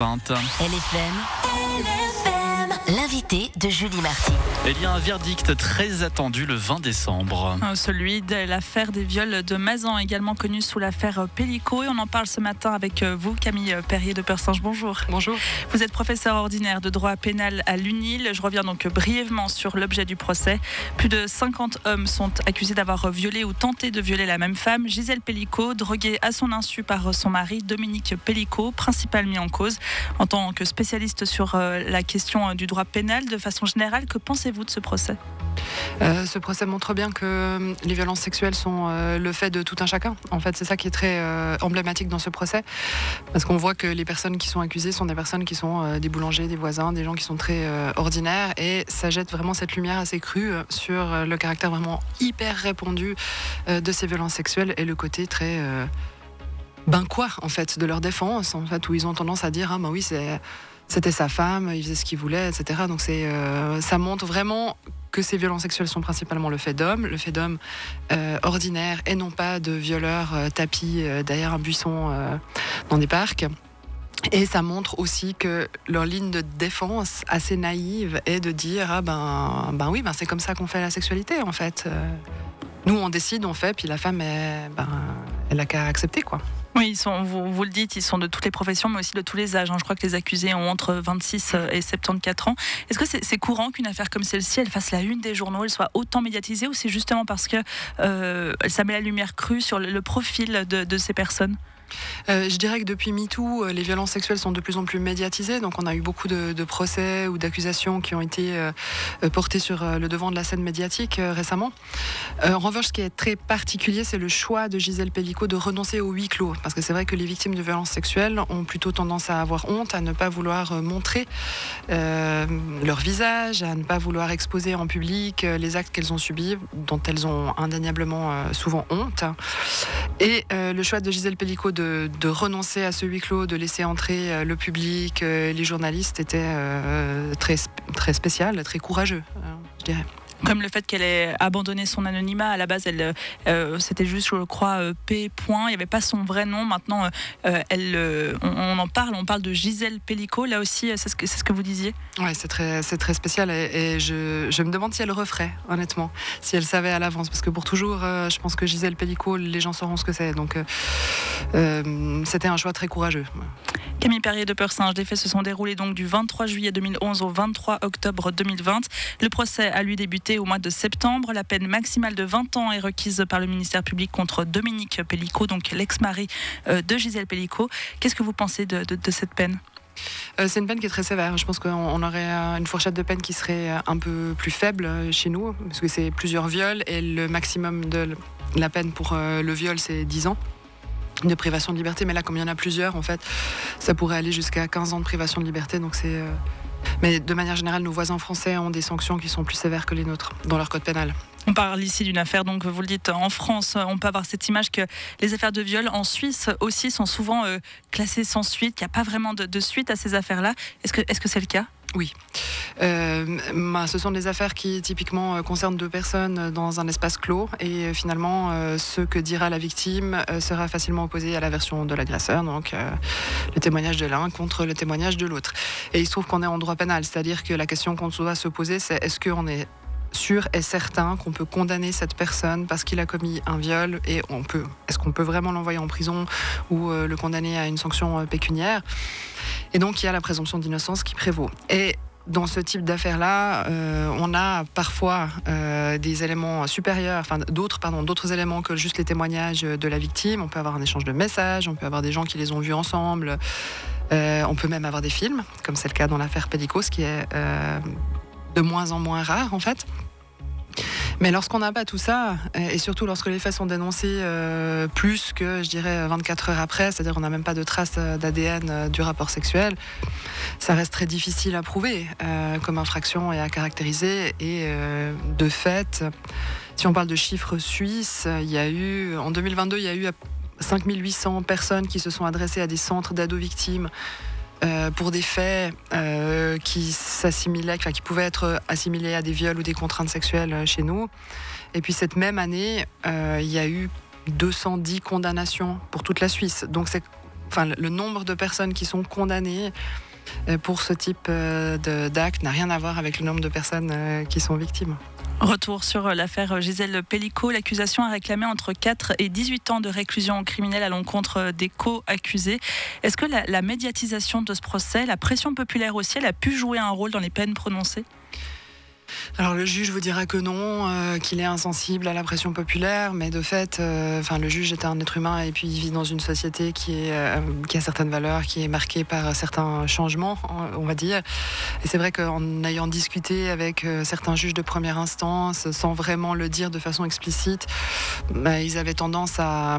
LFM, l'invité de Julie Marty. Il y a un verdict très attendu le 20 décembre. Celui de l'affaire des viols de Mazan, également connue sous l'affaire Pellico. Et on en parle ce matin avec vous, Camille Perrier de Persinge. Bonjour. Bonjour. Vous êtes professeur ordinaire de droit pénal à l'UNIL. Je reviens donc brièvement sur l'objet du procès. Plus de 50 hommes sont accusés d'avoir violé ou tenté de violer la même femme, Gisèle Pellico, droguée à son insu par son mari, Dominique Pellico, principal mis en cause. En tant que spécialiste sur la question du droit pénal, de façon générale, que pensez-vous de ce procès ? Ce procès montre bien que les violences sexuelles sont le fait de tout un chacun. En fait, c'est ça qui est très emblématique dans ce procès, parce qu'on voit que les personnes qui sont accusées sont des personnes qui sont des boulangers, des voisins, des gens qui sont très ordinaires, et ça jette vraiment cette lumière assez crue sur le caractère vraiment hyper répandu de ces violences sexuelles et le côté très en fait de leur défense, en fait, où ils ont tendance à dire oui, c'était sa femme, il faisait ce qu'il voulait, etc. Donc ça montre vraiment que ces violences sexuelles sont principalement le fait d'hommes ordinaires, et non pas de violeurs tapis derrière un buisson dans des parcs. Et ça montre aussi que leur ligne de défense assez naïve est de dire c'est comme ça qu'on fait la sexualité, en fait. Nous on décide, on fait, puis la femme elle a qu'à accepter, quoi. Oui, vous le dites, ils sont de toutes les professions, mais aussi de tous les âges. Je crois que les accusés ont entre 26 et 74 ans. Est-ce que c'est courant qu'une affaire comme celle-ci, elle fasse la une des journaux, elle soit autant médiatisée, ou c'est justement parce que ça met la lumière crue sur le profil de ces personnes ? Je dirais que depuis MeToo, les violences sexuelles sont de plus en plus médiatisées. Donc on a eu beaucoup de procès ou d'accusations qui ont été portés sur le devant de la scène médiatique récemment. En revanche, ce qui est très particulier, c'est le choix de Gisèle Pellico de renoncer au huis clos. Parce que c'est vrai que les victimes de violences sexuelles ont plutôt tendance à avoir honte, à ne pas vouloir montrer leur visage, à ne pas vouloir exposer en public les actes qu'elles ont subis, dont elles ont indéniablement souvent honte. Et le choix de Gisèle Pellico de renoncer à ce huis clos, de laisser entrer le public, les journalistes, était très spécial, très courageux, je dirais. Comme le fait qu'elle ait abandonné son anonymat. À la base, c'était juste, je crois, P. Il n'y avait pas son vrai nom. Maintenant, on en parle. On parle de Gisèle Pellico. Là aussi, c'est ce que vous disiez. Ouais, c'est très spécial. Et je me demande si elle le referait, honnêtement, si elle savait à l'avance. Parce que pour toujours, je pense que Gisèle Pellico, les gens sauront ce que c'est. Donc, c'était un choix très courageux. Camille Perrier de Persinge, les faits se sont déroulés donc du 23 juillet 2011 au 23 octobre 2020. Le procès a lui débuté au mois de septembre. La peine maximale de 20 ans est requise par le ministère public contre Dominique Pellico, donc l'ex-mari de Gisèle Pellico. Qu'est-ce que vous pensez de cette peine ? C'est une peine qui est très sévère. Je pense qu'on aurait une fourchette de peine qui serait un peu plus faible chez nous, parce que c'est plusieurs viols, et le maximum de la peine pour le viol, c'est 10 ans de privation de liberté. Mais là, comme il y en a plusieurs, en fait, ça pourrait aller jusqu'à 15 ans de privation de liberté. Donc Mais de manière générale, nos voisins français ont des sanctions qui sont plus sévères que les nôtres dans leur code pénal. On parle ici d'une affaire, donc vous le dites, en France, on peut avoir cette image que les affaires de viol en Suisse aussi sont souvent classées sans suite, qu'il n'y a pas vraiment de suite à ces affaires-là. Est-ce que c'est le cas ? Oui. Ce sont des affaires qui typiquement concernent deux personnes dans un espace clos, et finalement ce que dira la victime sera facilement opposé à la version de l'agresseur, donc le témoignage de l'un contre le témoignage de l'autre. Et il se trouve qu'on est en droit pénal, c'est-à-dire que la question qu'on doit se poser, c'est est-ce qu'on est sûr et certain qu'on peut condamner cette personne parce qu'il a commis un viol, et est-ce qu'on peut vraiment l'envoyer en prison ou le condamner à une sanction pécuniaire ? Et donc il y a la présomption d'innocence qui prévaut. Et dans ce type d'affaires-là, on a parfois des éléments supérieurs, d'autres éléments que juste les témoignages de la victime. On peut avoir un échange de messages, on peut avoir des gens qui les ont vus ensemble, on peut même avoir des films, comme c'est le cas dans l'affaire Pellico, ce qui est de moins en moins rare, en fait. Mais lorsqu'on n'a pas tout ça, et surtout lorsque les faits sont dénoncés plus que, je dirais, 24 heures après, c'est-à-dire qu'on n'a même pas de traces d'ADN du rapport sexuel, ça reste très difficile à prouver comme infraction et à caractériser. Et de fait, si on parle de chiffres suisses, en 2022, il y a eu 5800 personnes qui se sont adressées à des centres d'ados victimes pour des faits qui pouvaient être assimilés à des viols ou des contraintes sexuelles chez nous. Et puis cette même année, il y a eu 210 condamnations pour toute la Suisse. Donc le nombre de personnes qui sont condamnées pour ce type d'acte n'a rien à voir avec le nombre de personnes qui sont victimes. Retour sur l'affaire Gisèle Pellico. L'accusation a réclamé entre 4 et 18 ans de réclusion criminelle à l'encontre des co-accusés. Est-ce que la médiatisation de ce procès, la pression populaire aussi, elle a pu jouer un rôle dans les peines prononcées ? Alors le juge vous dira que non, qu'il est insensible à la pression populaire, mais de fait, le juge est un être humain et puis il vit dans une société qui a certaines valeurs, qui est marquée par certains changements, on va dire. Et c'est vrai qu'en ayant discuté avec certains juges de première instance, sans vraiment le dire de façon explicite, ils avaient tendance à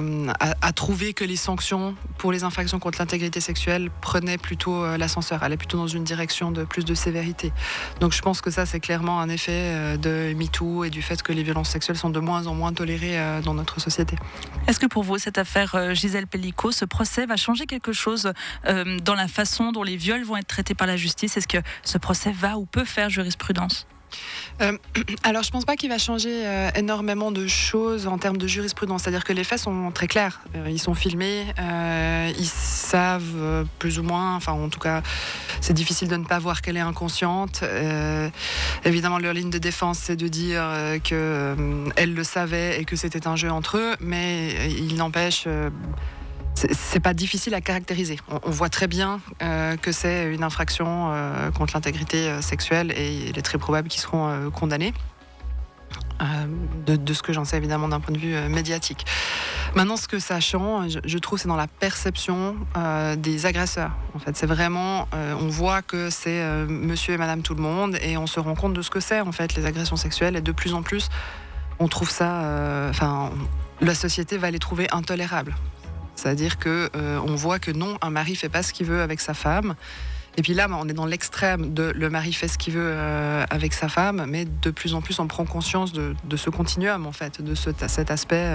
trouver que les sanctions pour les infractions contre l'intégrité sexuelle prenaient plutôt l'ascenseur, allaient plutôt dans une direction de plus de sévérité. Donc je pense que ça, c'est clairement un effet de MeToo et du fait que les violences sexuelles sont de moins en moins tolérées dans notre société. Est-ce que pour vous, cette affaire Gisèle Pellico, ce procès va changer quelque chose dans la façon dont les viols vont être traités par la justice ? Est-ce que ce procès va ou peut faire jurisprudence ? Alors je pense pas qu'il va changer énormément de choses en termes de jurisprudence, c'est-à-dire que les faits sont très clairs, ils sont filmés, ils savent plus ou moins, en tout cas c'est difficile de ne pas voir qu'elle est inconsciente. Évidemment leur ligne de défense c'est de dire qu'elle le savait et que c'était un jeu entre eux, mais il n'empêche... c'est pas difficile à caractériser. On voit très bien que c'est une infraction contre l'intégrité sexuelle et il est très probable qu'ils seront condamnés. De ce que j'en sais évidemment d'un point de vue médiatique. Maintenant, ce que ça change, je trouve, c'est dans la perception des agresseurs. En fait, c'est vraiment, on voit que c'est monsieur et madame tout le monde et on se rend compte de ce que c'est en fait les agressions sexuelles et de plus en plus, on trouve ça, la société va les trouver intolérables. C'est-à-dire qu'on voit que non, un mari ne fait pas ce qu'il veut avec sa femme. Et puis là, on est dans l'extrême de le mari fait ce qu'il veut avec sa femme, mais de plus en plus, on prend conscience de ce continuum, en fait, de cet aspect.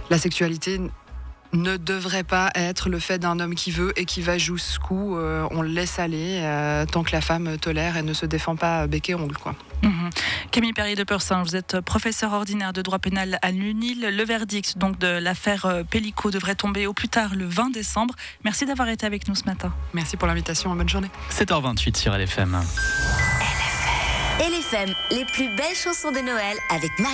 La sexualité ne devrait pas être le fait d'un homme qui veut et qui va jusqu'où on le laisse aller tant que la femme tolère et ne se défend pas bec et ongle, quoi. Camille Perrier de Pursin, vous êtes professeur ordinaire de droit pénal à l'UNIL. Le verdict donc de l'affaire Pellico devrait tomber au plus tard le 20 décembre. Merci d'avoir été avec nous ce matin. Merci pour l'invitation, bonne journée. 7h28 sur LFM. LFM, les plus belles chansons de Noël avec Marie.